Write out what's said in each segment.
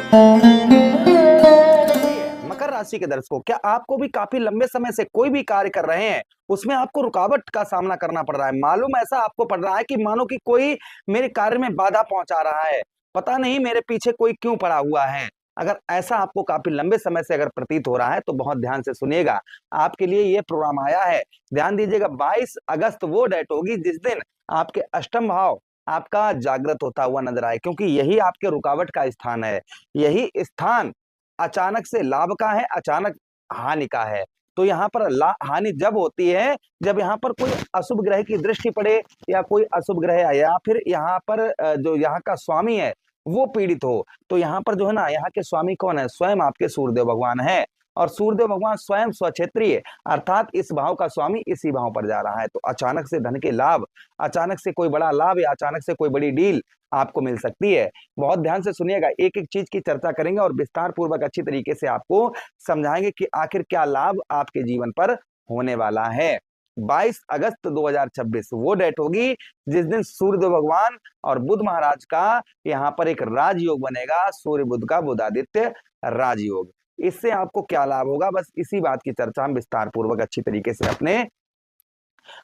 मकर राशि के दर्शकों, क्या आपको भी काफी लंबे समय से कोई भी कार्य कर रहे हैं, उसमें आपको रुकावट का सामना करना पड़ रहा है? मालूम ऐसा आपको पड़ रहा है कि मानो कि कोई मेरे कार्य में बाधा पहुंचा रहा है, पता नहीं मेरे पीछे कोई क्यों पड़ा हुआ है। अगर ऐसा आपको काफी लंबे समय से अगर प्रतीत हो रहा है तो बहुत ध्यान से सुनिएगा, आपके लिए ये प्रोग्राम आया है। ध्यान दीजिएगा, 22 अगस्त वो डेट होगी जिस दिन आपके अष्टम भाव आपका जागृत होता हुआ नजर आए, क्योंकि यही आपके रुकावट का स्थान है। यही स्थान अचानक से लाभ का है, अचानक हानि का है। तो यहाँ पर हानि जब होती है जब यहाँ पर कोई अशुभ ग्रह की दृष्टि पड़े, या कोई अशुभ ग्रह है, या फिर यहाँ पर जो यहाँ का स्वामी है वो पीड़ित हो। तो यहाँ पर जो है ना, यहाँ के स्वामी कौन है? स्वयं आपके सूर्यदेव भगवान है। और सूर्यदेव भगवान स्वयं स्वक्षेत्रीय, अर्थात इस भाव का स्वामी इसी भाव पर जा रहा है। तो अचानक से धन के लाभ, अचानक से कोई बड़ा लाभ, या अचानक से कोई बड़ी डील आपको मिल सकती है। बहुत ध्यान से सुनिएगा, एक एक चीज की चर्चा करेंगे और विस्तार पूर्वक अच्छी तरीके से आपको समझाएंगे कि आखिर क्या लाभ आपके जीवन पर होने वाला है। 22 अगस्त 2026 वो डेट होगी जिस दिन सूर्यदेव भगवान और बुध महाराज का यहाँ पर एक राजयोग बनेगा, सूर्य बुध का बुधादित्य राजयोग। इससे आपको क्या लाभ होगा, बस इसी बात की चर्चा हम विस्तार पूर्वक अच्छी तरीके से अपने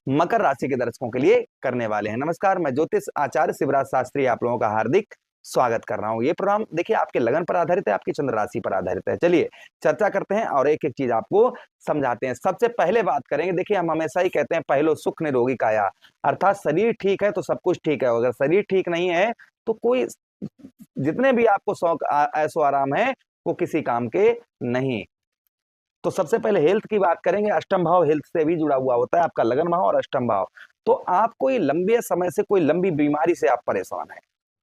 मकर राशि के दर्शकों के लिए करने वाले हैं। नमस्कार, मैं ज्योतिष आचार्य शिवराज शास्त्री आप लोगों का हार्दिक स्वागत कर रहा हूं। ये प्रोग्राम देखिए आपके लगन पर आधारित है, आपकी चंद्र राशि पर आधारित है। चलिए चर्चा करते हैं और एक एक चीज आपको समझाते हैं। सबसे पहले बात करेंगे, देखिए हम हमेशा ही कहते हैं पहलो सुख निरोगी काया, अर्थात शरीर ठीक है तो सब कुछ ठीक है। अगर शरीर ठीक नहीं है तो कोई जितने भी आपको शौक ऐशो आराम है वो किसी काम के नहीं। तो सबसे पहले हेल्थ की बात करेंगे। अष्टम भाव हेल्थ से भी जुड़ा हुआ होता है, आपका लगन भाव और अष्टम भाव। तो आप कोई लंबे समय से कोई लंबी बीमारी से आप परेशान है,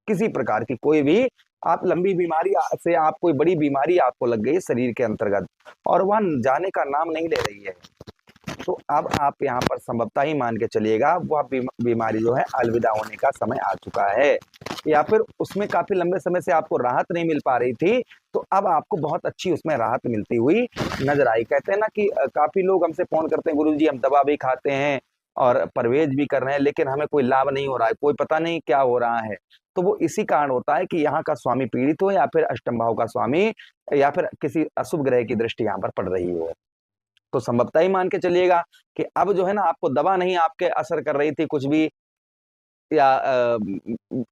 किसी प्रकार की कोई भी आप लंबी बीमारी से, आप कोई बड़ी बीमारी आपको लग गई शरीर के अंतर्गत और वह जाने का नाम नहीं ले रही है, तो अब आप यहाँ पर संभवतः ही मान के चलिएगा वह बीमारी जो है अलविदा होने का समय आ चुका है, या फिर उसमें काफी लंबे समय से आपको राहत नहीं मिल पा रही थी, तो अब आपको बहुत अच्छी उसमें राहत मिलती हुई नजर आई। कहते हैं ना कि काफी लोग हमसे फोन करते हैं, गुरुजी हम दवा भी खाते हैं और परहेज भी कर रहे हैं लेकिन हमें कोई लाभ नहीं हो रहा है, कोई पता नहीं क्या हो रहा है। तो वो इसी कारण होता है कि यहाँ का स्वामी पीड़ित हो, या फिर अष्टम भाव का स्वामी, या फिर किसी अशुभ ग्रह की दृष्टि यहाँ पर पड़ रही हो। तो संभवतः ही मान के चलिएगा कि अब जो है ना, आपको दवा नहीं आपके असर कर रही थी कुछ भी, या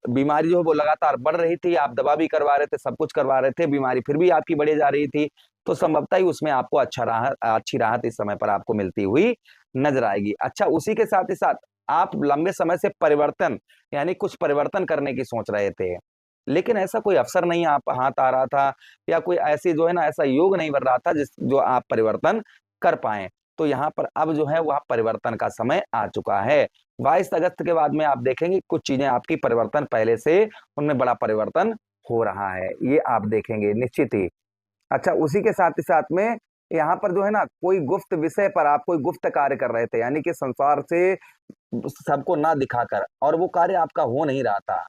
बीमारी जो है वो लगातार बढ़ रही थी, आप दवा भी करवा रहे थे, सब कुछ करवा रहे थे, बीमारी फिर भी आपकी बढ़े जा रही थी, तो संभवतः ही उसमें आपको अच्छी राहत इस समय पर आपको मिलती हुई नजर आएगी। अच्छा, उसी के साथ ही साथ आप लंबे समय से परिवर्तन, यानी कुछ परिवर्तन करने की सोच रहे थे, लेकिन ऐसा कोई अवसर नहीं आप हाथ आ रहा था, या कोई ऐसी जो है ना ऐसा योग नहीं बन रहा था जिस जो आप परिवर्तन कर पाए। तो यहाँ पर अब जो है वह परिवर्तन का समय आ चुका है। 22 अगस्त के बाद में आप देखेंगे कुछ चीजें आपकी परिवर्तन, पहले से उनमें बड़ा परिवर्तन हो रहा है, ये आप देखेंगे निश्चित ही। अच्छा, उसी के साथ ही साथ में यहाँ पर जो है ना, कोई गुप्त विषय पर आप कोई गुप्त कार्य कर रहे थे, यानी कि संसार से सबको ना दिखाकर, और वो कार्य आपका हो नहीं रहा था।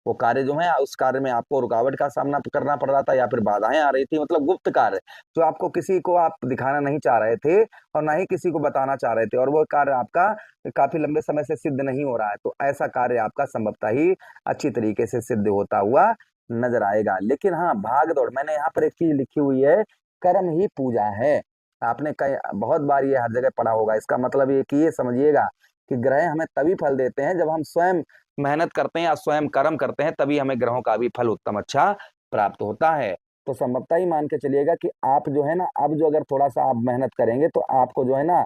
वो कार्य जो है, उस कार्य में आपको रुकावट का सामना करना पड़ रहा था, या फिर बाधाएं आ रही थी, मतलब गुप्त कार्य जो आपको किसी को आप दिखाना नहीं चाह रहे थे और ना ही किसी को बताना चाह रहे थे, और वो कार्य आपका काफी लंबे समय से सिद्ध नहीं हो रहा है। तो ऐसा कार्य आपका संभवतः ही अच्छी तरीके से सिद्ध होता हुआ नजर आएगा। लेकिन हाँ, भाग दौड़, मैंने यहाँ पर एक चीज लिखी हुई है, कर्म ही पूजा है। आपने कई बहुत बार ये हर जगह पढ़ा होगा। इसका मतलब ये कि ये समझिएगा कि ग्रह हमें तभी फल देते हैं जब हम स्वयं मेहनत करते हैं या स्वयं कर्म करते हैं, तभी हमें ग्रहों का भी फल उत्तम अच्छा प्राप्त होता है। तो संभवतः ही मान के चलिएगा कि आप जो है ना, अब जो अगर थोड़ा सा आप मेहनत करेंगे तो आपको जो है ना,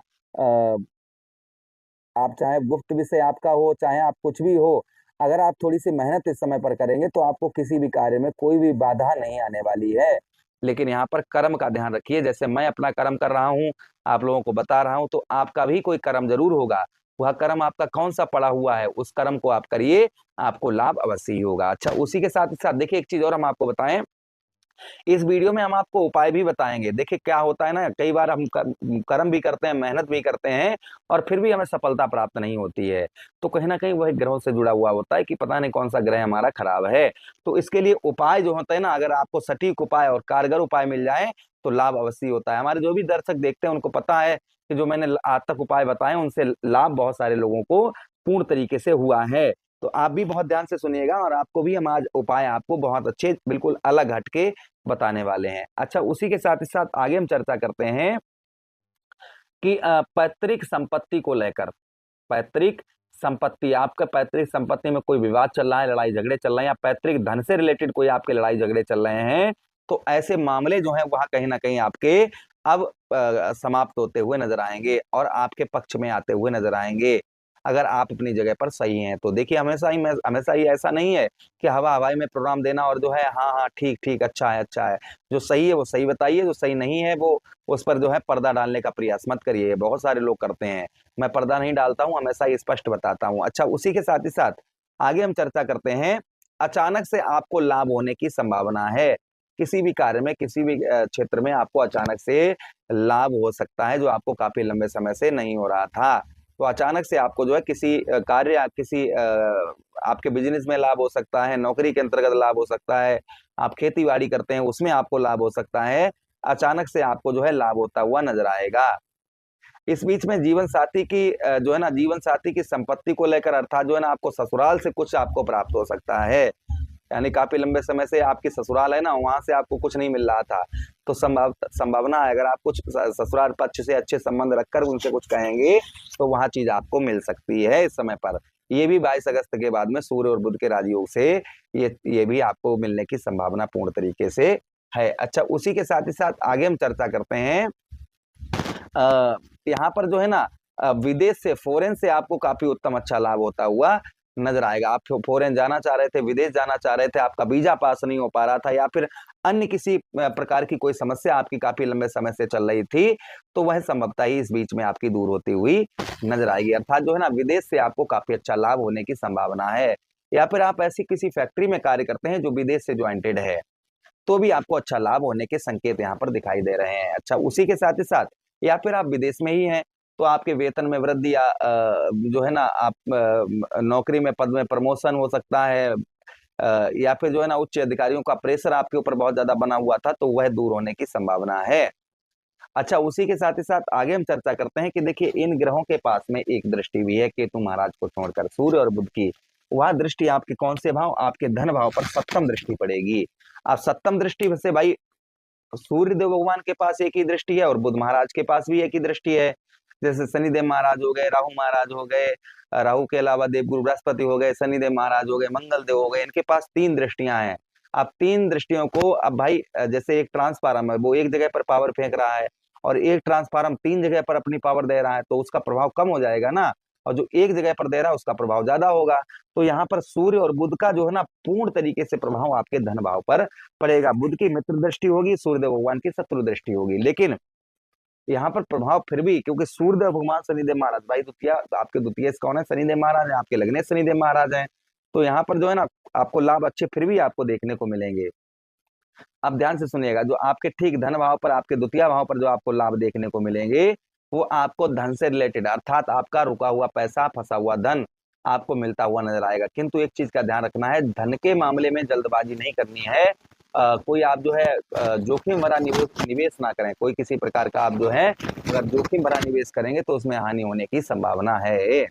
आप चाहे गुप्त विषय आपका हो, चाहे आप कुछ भी हो, अगर आप थोड़ी सी मेहनत इस समय पर करेंगे तो आपको किसी भी कार्य में कोई भी बाधा नहीं आने वाली है। लेकिन यहाँ पर कर्म का ध्यान रखिए, जैसे मैं अपना कर्म कर रहा हूँ, आप लोगों को बता रहा हूँ, तो आपका भी कोई कर्म जरूर होगा। वह कर्म आपका कौन सा पड़ा हुआ है, उस कर्म को आप करिए, आपको लाभ अवश्य ही होगा। अच्छा, उसी के साथ ही साथ देखिए एक चीज और हम आपको बताएं, इस वीडियो में हम आपको उपाय भी बताएंगे। देखिए क्या होता है ना, कई बार हम कर्म भी करते हैं, मेहनत भी करते हैं, और फिर भी हमें सफलता प्राप्त नहीं होती है, तो कहीं ना कहीं वह ग्रहों से जुड़ा हुआ होता है कि पता नहीं कौन सा ग्रह हमारा खराब है। तो इसके लिए उपाय जो होते हैं ना, अगर आपको सटीक उपाय और कारगर उपाय मिल जाए तो लाभ अवश्य होता है। हमारे जो भी दर्शक देखते हैं उनको पता है कि जो मैंने आज तक उपाय बताए उनसे लाभ बहुत सारे लोगों को पूर्ण तरीके से हुआ है। तो आप भी बहुत ध्यान से सुनिएगा और आपको भी हम आज उपाय आपको बहुत अच्छे बिल्कुल अलग हटके बताने वाले हैं। अच्छा, उसी के साथ ही साथ आगे हम चर्चा करते हैं कि पैतृक संपत्ति को लेकर, पैतृक संपत्ति, आपका पैतृक संपत्ति में कोई विवाद चल रहा है, लड़ाई झगड़े चल रहे हैं, या पैतृक धन से रिलेटेड कोई आपके लड़ाई झगड़े चल रहे हैं, तो ऐसे मामले जो हैं वहां कहीं ना कहीं आपके अब समाप्त होते हुए नजर आएंगे और आपके पक्ष में आते हुए नजर आएंगे, अगर आप अपनी जगह पर सही हैं तो। देखिए, हमेशा ही ऐसा नहीं है कि हवा हवाई में प्रोग्राम देना और जो है हाँ हाँ ठीक ठीक अच्छा है अच्छा है, जो सही है वो सही बताइए, जो सही नहीं है वो उस पर जो है पर्दा डालने का प्रयास मत करिए। बहुत सारे लोग करते हैं, मैं पर्दा नहीं डालता हूं, हमेशा ही स्पष्ट बताता हूं। अच्छा, उसी के साथ ही साथ आगे हम चर्चा करते हैं, अचानक से आपको लाभ होने की संभावना है। किसी भी कार्य में, किसी भी क्षेत्र में आपको अचानक से लाभ हो सकता है, जो आपको काफी लंबे समय से नहीं हो रहा था। तो अचानक से आपको जो है किसी कार्य या किसी आपके बिजनेस में लाभ हो सकता है, नौकरी के अंतर्गत लाभ हो सकता है, आप खेती बाड़ी करते हैं उसमें आपको लाभ हो सकता है। अचानक से आपको जो है लाभ होता हुआ नजर आएगा। इस बीच में जीवन साथी की जो है ना, जीवन साथी की संपत्ति को लेकर, अर्थात जो है ना आपको ससुराल से कुछ आपको प्राप्त हो सकता है। यानी काफी लंबे समय से आपकी ससुराल है ना, वहां से आपको कुछ नहीं मिल रहा था, तो संभावना है अगर आप कुछ ससुराल पक्ष से अच्छे संबंध रखकर उनसे कुछ कहेंगे तो वहां चीज आपको मिल सकती है इस समय पर। ये भी 22 अगस्त के बाद में सूर्य और बुध के राजयोग से ये भी आपको मिलने की संभावना पूर्ण तरीके से है। अच्छा, उसी के साथ ही साथ आगे हम चर्चा करते हैं, यहाँ पर जो है ना विदेश से, फॉरेन से आपको काफी उत्तम अच्छा लाभ होता हुआ नजर आएगा। आप फॉरेन जाना चाह रहे थे, विदेश जाना चाह रहे थे, आपका वीजा पास नहीं हो पा रहा था, या फिर अन्य किसी प्रकार की कोई समस्या आपकी काफी लंबे समय से चल रही थी, तो वह संभवतः ही इस बीच में आपकी दूर होती हुई नजर आएगी। अर्थात जो है ना विदेश से आपको काफी अच्छा लाभ होने की संभावना है। या फिर आप ऐसी किसी फैक्ट्री में कार्य करते हैं जो विदेश से ज्वाइंटेड है, तो भी आपको अच्छा लाभ होने के संकेत यहाँ पर दिखाई दे रहे हैं। अच्छा, उसी के साथ ही साथ, या फिर आप विदेश में ही हैं तो आपके वेतन में वृद्धि, या जो है ना आप नौकरी में पद में प्रमोशन हो सकता है, या फिर जो है ना उच्च अधिकारियों का प्रेशर आपके ऊपर बहुत ज्यादा बना हुआ था, तो वह दूर होने की संभावना है। अच्छा, उसी के साथ ही साथ आगे हम चर्चा करते हैं कि देखिए, इन ग्रहों के पास में एक दृष्टि भी है केतु महाराज को छोड़कर, सूर्य और बुध की। वह दृष्टि आपके कौन से भाव, आपके धन भाव पर सप्तम दृष्टि पड़ेगी। आप सप्तम दृष्टि से भाई, सूर्य देव भगवान के पास एक ही दृष्टि है और बुध महाराज के पास भी एक ही दृष्टि है। जैसे शनिदेव महाराज हो गए, राहु महाराज हो गए, राहु के अलावा देवगुरु बृहस्पति हो गए, शनिदेव महाराज हो गए, मंगल देव हो गए, इनके पास 3 दृष्टियां हैं। अब 3 दृष्टियों को, अब भाई जैसे एक ट्रांसफार्म है, वो एक जगह पर पावर फेंक रहा है और एक ट्रांसफार्म 3 जगह पर अपनी पावर दे रहा है, तो उसका प्रभाव कम हो जाएगा ना, और जो एक जगह पर दे रहा है उसका प्रभाव ज्यादा होगा। तो यहाँ पर सूर्य और बुध का जो है ना पूर्ण तरीके से प्रभाव आपके धन भाव पर पड़ेगा। बुध की मित्र दृष्टि होगी, सूर्यदेव भगवान की शत्रु दृष्टि होगी, लेकिन यहाँ पर प्रभाव फिर भी, क्योंकि सूर्यदेव भगवान शनिदेव महाराज, भाई द्वितीय, आपके द्वितीय कौन है, शनिदेव महाराज है, आपके लग्न शनिदेव महाराज हैं, तो यहाँ पर जो है ना आपको लाभ अच्छे फिर भी आपको देखने को मिलेंगे। अब ध्यान से सुनिएगा, जो आपके ठीक धन भाव पर, आपके द्वितीय भाव पर जो आपको लाभ देखने को मिलेंगे, वो आपको धन से रिलेटेड, अर्थात आपका रुका हुआ पैसा, फंसा हुआ धन आपको मिलता हुआ नजर आएगा। किंतु एक चीज का ध्यान रखना है, धन के मामले में जल्दबाजी नहीं करनी है। कोई आप जो है जोखिम भरा निवेश ना करें, कोई किसी प्रकार का आप जो है अगर जोखिम भरा निवेश करेंगे तो उसमें हानि होने की संभावना है।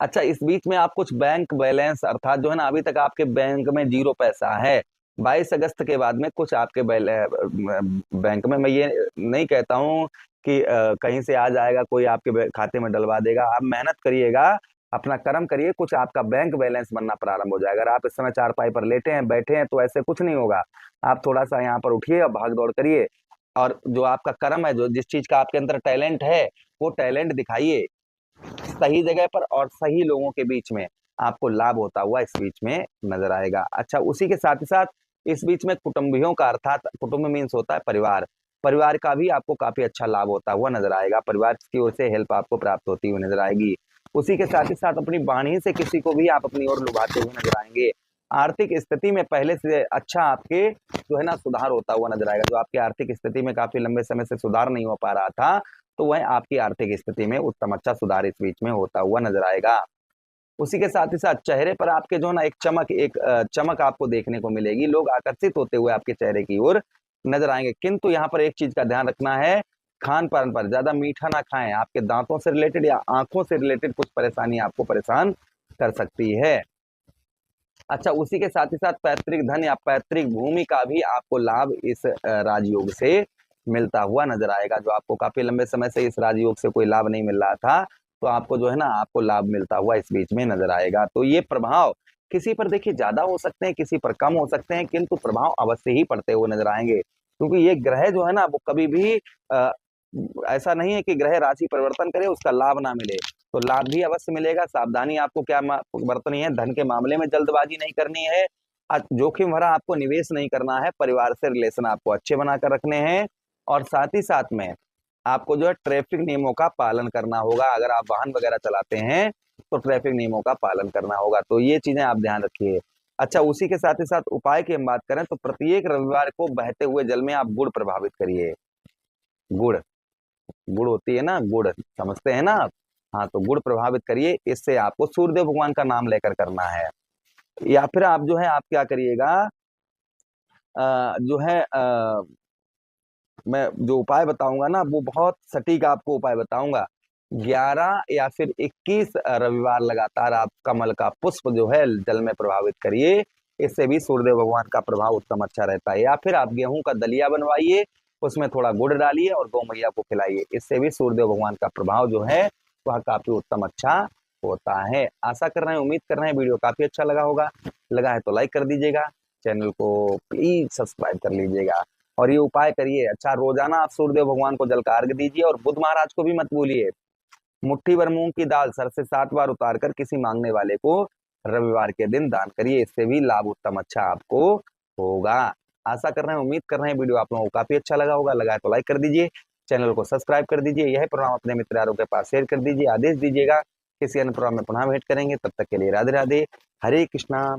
अच्छा, इस बीच में आप कुछ बैंक बैलेंस, अर्थात जो है ना अभी तक आपके बैंक में 0 पैसा है, 22 अगस्त के बाद में कुछ आपके बैंक में, मैं ये नहीं कहता हूँ कि कहीं से आ जाएगा कोई आपके खाते में डलवा देगा, आप मेहनत करिएगा, अपना कर्म करिए, कुछ आपका बैंक बैलेंस बनना प्रारंभ हो जाएगा। अगर आप इस समय चारपाई पर लेटे हैं, बैठे हैं, तो ऐसे कुछ नहीं होगा। आप थोड़ा सा यहाँ पर उठिए और भाग दौड़ करिए, और जो आपका कर्म है, जो जिस चीज का आपके अंदर टैलेंट है, वो टैलेंट दिखाइए सही जगह पर और सही लोगों के बीच में, आपको लाभ होता हुआ इस बीच में नजर आएगा। अच्छा, उसी के साथ ही साथ इस बीच में कुटुंबियों का, अर्थात कुटुंब मीन्स होता है परिवार, परिवार का भी आपको काफी अच्छा लाभ होता हुआ नजर आएगा। परिवार की ओर से हेल्प आपको प्राप्त होती हुई नजर आएगी। उसी के साथ ही साथ अपनी वाणी से किसी को भी आप अपनी ओर लुभाते हुए नजर आएंगे। आर्थिक स्थिति में पहले से अच्छा आपके जो है ना सुधार होता हुआ नजर आएगा। जो आपकी आर्थिक स्थिति में काफी लंबे समय से सुधार नहीं हो पा रहा था, तो वह आपकी आर्थिक स्थिति में उत्तम अच्छा सुधार इस बीच में होता हुआ नजर आएगा। उसी के साथ ही साथ चेहरे पर आपके जो ना एक चमक आपको देखने को मिलेगी। लोग आकर्षित होते हुए आपके चेहरे की ओर नजर आएंगे। किंतु यहाँ पर एक चीज का ध्यान रखना है, खान पान पर ज्यादा मीठा ना खाएं। आपके दांतों से रिलेटेड या आंखों से रिलेटेड कुछ परेशानी आपको परेशान कर सकती है। अच्छा, उसी के साथ ही साथ पैतृक धन या पैतृक भूमि का भी आपको लाभ इस राजयोग से मिलता हुआ नजर आएगा। जो आपको काफी लंबे समय से इस राजयोग से कोई लाभ नहीं मिल रहा था, तो आपको जो है ना आपको लाभ मिलता हुआ इस बीच में नजर आएगा। तो ये प्रभाव किसी पर देखिए ज्यादा हो सकते हैं, किसी पर कम हो सकते हैं, किंतु प्रभाव अवश्य ही पड़ते हुए नजर आएंगे। क्योंकि ये ग्रह जो है ना वो कभी भी ऐसा नहीं है कि ग्रह राशि परिवर्तन करे उसका लाभ ना मिले, तो लाभ भी अवश्य मिलेगा। सावधानी आपको क्या बरतनी है, धन के मामले में जल्दबाजी नहीं करनी है, जोखिम भरा आपको निवेश नहीं करना है, परिवार से रिलेशन आपको अच्छे बनाकर रखने हैं, और साथ ही साथ में आपको जो है ट्रैफिक नियमों का पालन करना होगा। अगर आप वाहन वगैरह चलाते हैं तो ट्रैफिक नियमों का पालन करना होगा, तो ये चीजें आप ध्यान रखिए। अच्छा, उसी के साथ ही साथ उपाय की हम बात करें तो प्रत्येक रविवार को बहते हुए जल में आप गुड़ प्रभावित करिए। गुड़, गुड़ होती है ना, गुड़ समझते हैं ना आप? हाँ, तो गुड़ प्रभावित करिए, इससे आपको सूर्यदेव भगवान का नाम लेकर करना है। या फिर आप जो है आप क्या करिएगा, जो है मैं जो उपाय बताऊंगा ना वो बहुत सटीक आपको उपाय बताऊंगा। 11 या फिर 21 रविवार लगातार आप कमल का पुष्प जो है जल में प्रभावित करिए, इससे भी सूर्यदेव भगवान का प्रभाव उत्तम अच्छा रहता है। या फिर आप गेहूं का दलिया बनवाइए, उसमें थोड़ा गुड़ डालिए और गौ मैया को खिलाइए, इससे भी सूर्यदेव भगवान का प्रभाव जो है वह काफी उत्तम अच्छा होता है। आशा कर रहे हैं, उम्मीद कर रहे हैं वीडियो काफी अच्छा लगा होगा। लगा है तो लाइक कर दीजिएगा, चैनल को प्लीज सब्सक्राइब कर लीजिएगा और ये उपाय करिए। अच्छा, रोजाना आप सूर्यदेव भगवान को जल का अर्घ दीजिए और बुध महाराज को भी मत भूलिए। मुट्ठी भर मूंग की दाल सर से 7 बार उतार कर किसी मांगने वाले को रविवार के दिन दान करिए, इससे भी लाभ उत्तम अच्छा आपको होगा। आशा कर रहे हैं, उम्मीद कर रहे हैं वीडियो आप लोगों को काफी अच्छा लगा होगा। लगा है तो लाइक कर दीजिए, चैनल को सब्सक्राइब कर दीजिए, यह प्रोग्राम अपने मित्र यारों के पास शेयर कर दीजिए, आदेश दीजिएगा। किसी अन्य प्रोग्राम में पुनः भेंट करेंगे, तब तक के लिए राधे राधे, हरे कृष्णा।